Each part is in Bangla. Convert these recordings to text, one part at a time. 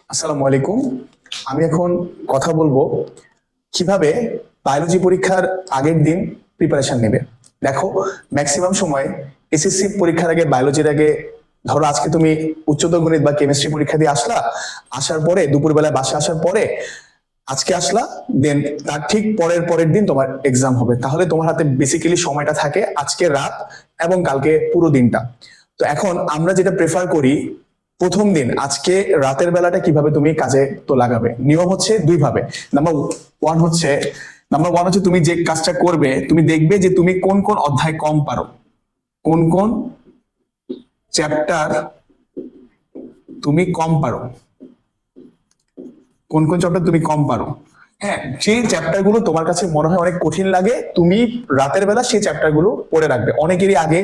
আসসালামু আলাইকুম। আমি এখন কথা বলবো কিভাবে বায়োলজি পরীক্ষার আগের দিন প্রিপারেশন নেবে। দেখো, ম্যাক্সিমাম সময় এসএসসি পরীক্ষার আগে, বায়োলজির আগে, ধরো আজকে তুমি উচ্চতর গণিত বা কেমিস্ট্রি পরীক্ষা দিয়ে আসলা, আসার পরে দুপুরবেলা বাসা আসার পরে আজকে আসলা, দেন তার ঠিক পরের পরের দিন তোমার এক্সাম হবে। তাহলে তোমার হাতে বেসিক্যালি সময়টা থাকে আজকে রাত এবং কালকে পুরো দিনটা। তো এখন আমরা যেটা প্রেফার করি, প্রথম দিন আজকে রাতের বেলাটা কিভাবে তুমি কাজে তো লাগাবে। নিয়ম হচ্ছে দুই ভাবে। নাম্বার ওয়ান হচ্ছে নাম্বার ওয়ান হচ্ছে তুমি যে কাজটা করবে, তুমি দেখবে যে তুমি কোন কোন অধ্যায় কম পারো, কোন কোন চ্যাপ্টার তুমি কম পারো, কোন কোন চ্যাপ্টার তুমি কম পারো। হ্যাঁ, সেই চ্যাপ্টার গুলো তোমার কাছে মনে হয় অনেক কঠিন লাগে, তুমি রাতের বেলা সেই চ্যাপ্টার গুলো পড়ে রাখবে। অনেকেরই আগে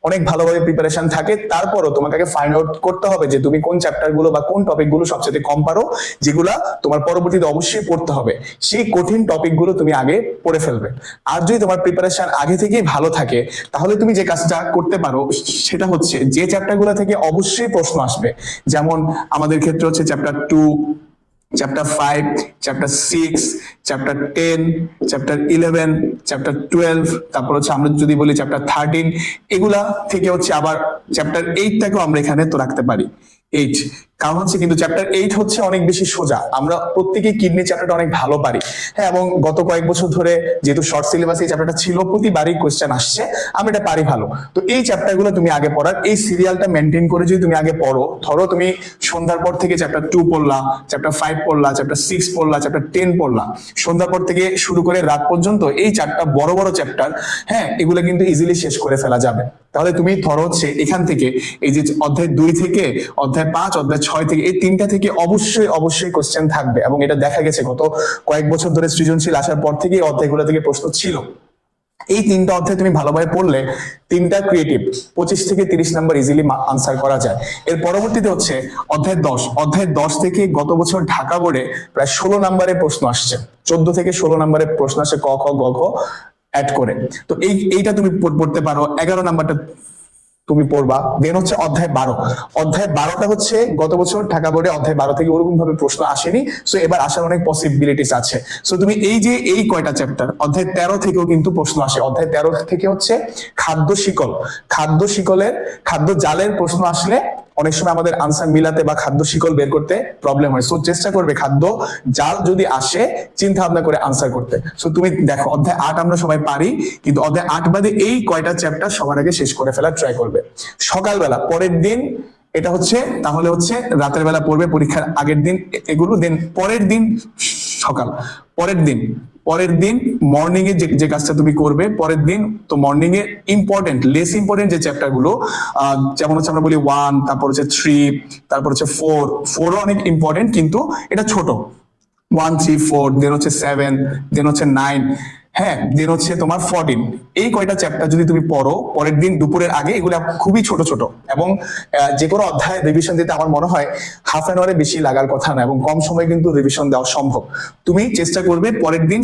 অনেক ভালোভাবে প্রিপারেশন থাকে, তারপরও তোমাকে আগে ফাইন্ড আউট করতে হবে যে তুমি কোন চ্যাপ্টার গুলো বা কোন টপিক গুলো সবচেয়ে কম পারো, যেগুলা তোমার পরবর্তীতে অবশ্যই পড়তে হবে। সেই কঠিন টপিক গুলো তুমি আগে পড়ে ফেলবে। আর যদি তোমার প্রিপারেশন আগে থেকেই ভালো থাকে, তাহলে তুমি যে কাজটা করতে পারো সেটা হচ্ছে যে চ্যাপ্টার গুলো থেকে অবশ্যই প্রশ্ন আসবে, যেমন আমাদের ক্ষেত্রে হচ্ছে chapter 2, chapter 5, chapter 6, chapter 10, chapter 11, chapter 12, তারপর হচ্ছে আমরা যদি বলি চ্যাপ্টার 13, এগুলা থেকে হচ্ছে আবার চ্যাপ্টার 8টাকেও আমরা এখানে তো রাখতে পারি। 8, কারণ হচ্ছে কিন্তু চ্যাপ্টার 8 হচ্ছে অনেক বেশি সোজা। আমরা প্রত্যেকেই কিডনি চ্যাপ্টারটা অনেক ভালো পারি। হ্যাঁ, এবং গত কয়েক বছর ধরে যেহেতু শর্ট সিলেবাস এই চ্যাপ্টারটা ছিল, প্রতিবারই কোয়েশ্চেন আসছে, আমি এটা পারি ভালো। তো এই চ্যাপ্টারগুলো তুমি আগে পড়ার এই সিরিয়ালটা মেনটেন করে যদি তুমি আগে পড়ো, ধরো তুমি সন্ধ্যার পর থেকে চ্যাপ্টার 2 পড়লা, চ্যাপ্টার 5 পড়লা, চ্যাপ্টার 6 পড়লা, চ্যাপ্টার 10 পড়লা, সন্ধ্যার পর থেকে শুরু করে রাত পর্যন্ত এই চারটা বড় বড় চ্যাপ্টার, হ্যাঁ, এগুলো কিন্তু ইজিলি শেষ করে ফেলা যাবে। তাহলে তুমি ধরো হচ্ছে এখান থেকে এই যে অধ্যায় 2 থেকে অধ্যায় 5, অধ্যায় 6 থেকে এই তিনটা থেকে অবশ্যই অবশ্যই কোশ্চেন থাকবে, এবং এটা দেখা গেছে গত কয়েক বছর ধরে সৃজনশীল আসার পর থেকে এই অধ্যায়গুলো থেকে প্রশ্ন ছিল। এই তিনটা অধ্যায় তুমি ভালোভাবে পড়লে, তিনটা ক্রিয়েটিভ 25 থেকে 30 নাম্বার ইজিলি আনসার করা যায়। এর পরবর্তীতে হচ্ছে অধ্যায় 10। অধ্যায় 10 থেকে গত বছর ঢাকা বোর্ডে প্রায় 16 নাম্বারের প্রশ্ন আসছে, 14 থেকে 16 নাম্বারের প্রশ্ন আসে ক খ গ ঘ অ্যাড করে। তো এইটা তুমি পড়তে পারো। 11 নাম্বারটা তুমি পড়বা। দেন হচ্ছে অধ্যায় 12। অধ্যায় 12টা হচ্ছে গত বছর ঢাকা বোর্ডে অধ্যায় 12 থেকে ওরকম ভাবে প্রশ্ন আসেনি, সো এবার আসার অনেক পসিবিলিটিস আছে। সো তুমি এই যে এই কয়টা চ্যাপ্টার, অধ্যায় 13 থেকেও কিন্তু প্রশ্ন আসে। অধ্যায় 13 থেকে হচ্ছে খাদ্য শিকল, খাদ্য শিকলের, খাদ্য জালের প্রশ্ন আসলে অনেক সময় আমাদের আনসার মিলাতে বা খাদ্য শিকল বের করতে প্রবলেম হয়। সো চেষ্টা করবে খাদ্য জাল যদি আসে চিন্তা ভাবনা করে আনসার করতে। সো তুমি দেখো, অধ্যায় 8 আমরা সবাই পারি, কিন্তু অধ্যায় 8 বাদে এই কয়টা চ্যাপ্টার সবার আগে শেষ করে ফেলা ট্রাই করবে। সকালবেলা পরের দিন এটা হচ্ছে, তাহলে হচ্ছে রাতের বেলা পড়বে পরীক্ষার আগের দিন এগুলো। দেন পরের দিন সকাল, পরের দিন মর্নিং এ যে কাজটা তুমি করবে পরের দিন, তো মর্নিং এ ইম্পর্টেন্ট, লেস ইম্পর্টেন্ট যে চ্যাপ্টার গুলো, যেমন হচ্ছে আমরা বলি 1, তারপর হচ্ছে 3, তারপর হচ্ছে 4 অনেক ইম্পর্টেন্ট, কিন্তু এটা ছোট। 1, 3, 4, দেন হচ্ছে 7, দেন হচ্ছে 9, হ্যাঁ, দেন হচ্ছে তোমার 14। এই কয়টা চ্যাপ্টার যদি তুমি পড়ো পরের দিন দুপুরের আগে, এগুলো খুবই ছোট ছোট, এবং যে কোনো অধ্যায় রিভিশন দিতে আমার মনে হয় হাফ অ্যান আওয়ারে বেশি লাগার কথা না, এবং কম সময়ে কিন্তু রিভিশন দেওয়া সম্ভব। তুমি চেষ্টা করবে পরের দিন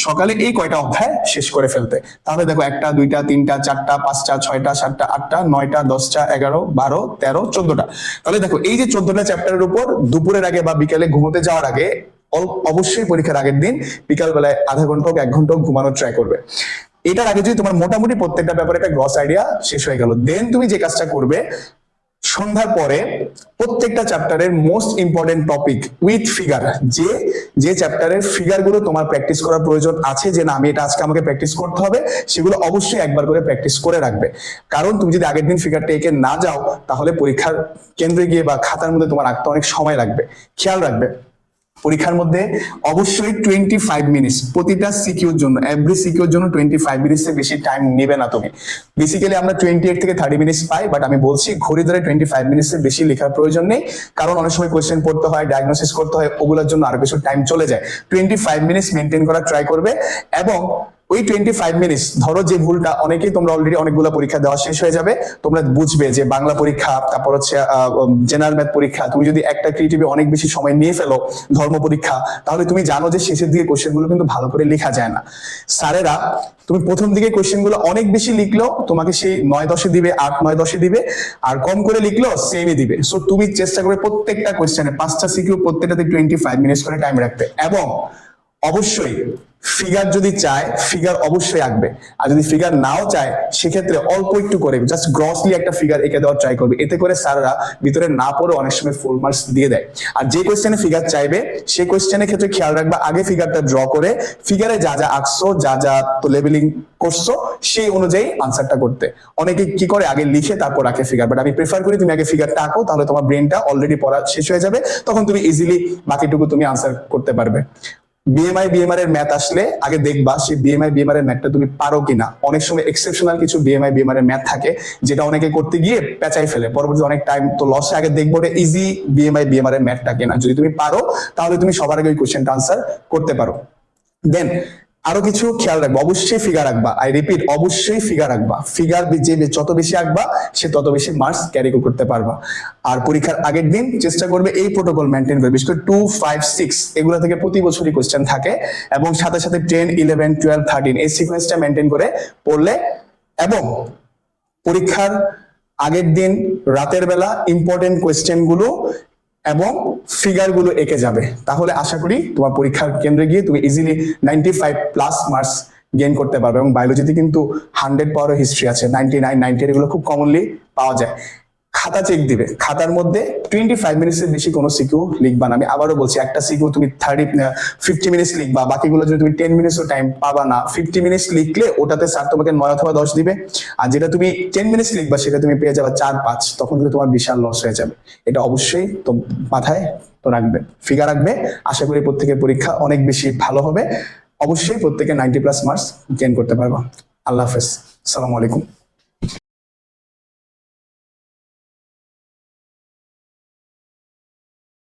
সকালে এই কয়টা অধ্যায় শেষ করে ফেলতে। তাহলে দেখো, 1টা, 2টা, 3টা, 4টা, 5টা, 6টা, 7টা, 8টা, 9টা, 10টা, 11, 12, 13, 14টা। তাহলে দেখো, এই যে 14টা চ্যাপ্টারের উপর দুপুরের আগে বা বিকেলে ঘুমোতে যাওয়ার আগে অবশ্যই পরীক্ষার আগের দিন বিকাল বেলায় আধা ঘন্টা হোক 1 ঘন্টা হোক ঘুমানোর ট্রাই করবে। এটার আগে যদি তোমার মোটামুটি প্রত্যেকটা ব্যাপারে একটা গ্রস আইডিয়া শেষ হয়ে গেল, দেন তুমি যে কাজটা করবে, সন্ধ্যার পরে প্রত্যেকটা চ্যাপ্টারের most important topic with figure, যে চ্যাপ্টারের ফিগার গুলো তোমার প্র্যাকটিস করার প্রয়োজন আছে, যে না আমি এটা আজকে আমাকে প্র্যাকটিস করতে হবে, সেগুলো অবশ্যই একবার করে প্র্যাকটিস করে রাখবে। কারণ তুমি যদি আগের দিন ফিগারটা এঁকে না যাও, তাহলে পরীক্ষার কেন্দ্রে গিয়ে বা খাতার মধ্যে তোমার আঁকতে অনেক সময় লাগবে। খেয়াল রাখবে, পরীক্ষার মধ্যে অবশ্যই 25 মিনিটস প্রতিটা সিকিউর জন্য, এভরি সিকিউর জন্য 25 মিনিটস এর বেশি টাইম নেবে না তুমি। বেসিক্যালি আমরা 28 থেকে 30 মিনিটস পাই, বাট আমি বলছি ঘড়ি ধরে 25 মিনিটস এর বেশি লেখার প্রয়োজন নেই, কারণ অনেক সময় কোয়েশ্চেন পড়তে হয়, ডায়াগনোসিস করতে হয়, ওগুলোর জন্য আরো কিছু টাইম চলে যায়। 25 মিনিটস মেনটেন করা ট্রাই করবে, এবং ওই 25 মিনিটস, ধরো যে ভুলটা, অনেকেই তোমরা অলরেডি অনেকগুলো পরীক্ষা দেওয়া শেষ হয়ে যাবে, তোমরা বুঝবে যে বাংলা পরীক্ষা, তারপর হচ্ছে জেনারেল ম্যাথ পরীক্ষা, তুমি যদি একটা ক্রিয়েটিভে অনেক বেশি সময় নিয়ে ফেলো, ধর্ম পরীক্ষা, তাহলে তুমি জানো যে শেষের দিকে কোশ্চেনগুলো কিন্তু ভালো করে লেখা যায় না। স্যারেরা তুমি প্রথম দিকে কোশ্চেনগুলো অনেক বেশি লিখলো, তোমাকে সেই 9-10 দিবে, 8-9-10 দিবে, আর কম করে লিখলো সেমই দিবে। সো তুমি চেষ্টা করে প্রত্যেকটা কোশ্চেনে 5টা সিকিউ, প্রত্যেকটাতে 25 মিনিটস করে টাইম রাখতে। এবং অবশ্যই ফিগার যদি চায়, ফিগার অবশ্যই আঁকবে। আর যদি ফিগার নাও চায়, সেক্ষেত্রে অল্প একটু করে জাস্ট গ্রসলি একটা ফিগার এঁকে দেওয়ার ট্রাই করবে। এতে করে স্যাররা ভিতরে না পড়ে অনেক সময় ফুল মার্কস দিয়ে দেয়। আর যে কোয়েশ্চেনে ফিগার চাইবে, সেই কোয়েশ্চেনের ক্ষেত্রে খেয়াল রাখবা আগে ফিগারটা ড্র করে, ফিগারে যা যা আঁকছো, যা যা তো লেবেলিং করছো, সেই অনুযায়ী আনসারটা করতে। অনেকে কি করে, আগে লিখে তারপর আঁকে ফিগার, বাট আমি প্রেফার করি তুমি আগে ফিগারটা আঁকো, তাহলে তোমার ব্রেনটা অলরেডি পড়া শেষ হয়ে যাবে, তখন তুমি ইজিলি বাকিটুকু তুমি আনসার করতে পারবে। বিএমআই বিএমআর এর ম্যাথ আসলে আগে দেখবা সেই বিএমআই বিএমআর এর ম্যাথটা তুমি পারো কিনা। অনেক সময় এক্সেপশনাল কিছু বিএমআই বিএমআর এর ম্যাথ থাকে, যেটা অনেকে করতে গিয়ে পেঁচাই ফেলে, পরবর্তী অনেক টাইম তো লসে। আগে দেখবো ইজি বিএমআই বিএমআর এর ম্যাথটা কিনা। যদি তুমি পারো, তাহলে তুমি সবার আগে ওই কোশ্চেনটা আনসার করতে পারো। দেন আরো কিছু খেয়াল রাখবা, অবশ্যই ফিগার রাখবা। আই রিপিট, অবশ্যই ফিগার রাখবা। ফিগার যে যত বেশি আঁকবা, সে তত বেশি মার্কস ক্যারি করতে পারবা। আর পরীক্ষার আগের দিন চেষ্টা করবে এই প্রোটোকল মেনটেন করবে, বিশেষ করে 2, 5, 6 এগুলো থেকে প্রতি বছরই কোশ্চেন থাকে, এবং সাথে সাথে 10, 11, 12, 13 এই সিকোয়েন্সটা মেনটেন করে পড়লে, এবং পরীক্ষার আগের দিন রাতের বেলা ইম্পর্টেন্ট কোয়েশ্চেন গুলো এবং ফিগার গুলো এঁকে যাবে। তাহলে আশা করি তোমার পরীক্ষার কেন্দ্রে গিয়ে তুমি ইজিলি 95+ মার্কস গেইন করতে পারবে। এবং বায়োলজিতে কিন্তু 100 পাওয়ার হিস্ট্রি আছে, 99, 90 এগুলো খুব কমনলি পাওয়া যায়। খাতা চেক দিবে, খাতার মধ্যে 25 মিনিটসের বেশি কোনো সিকিউ লিখবা না। আমি আবারও বলছি, একটা সিকিউ তুমি 50 মিনিটস লিখবা, বাকিগুলো যদি তুমি 10 মিনিটসও টাইম পাবা না। 50 মিনিটস লিখলে ওটাতে স্যার তোমাকে 9 অথবা 10 দিবে, আর যেটা তুমি 10 মিনিটস লিখবা সেটা তুমি পেয়ে যাবে 4-5, তখন কিন্তু তোমার বিশাল লস হয়ে যাবে। এটা অবশ্যই তো মাথায় তো রাখবে, ফিগার রাখবে। আশা করি প্রত্যেকের পরীক্ষা অনেক বেশি ভালো হবে। অবশ্যই প্রত্যেকে 90+ মার্কস গেইন করতে পারবা। আল্লাহ হাফেজ, আসসালামু আলাইকুম।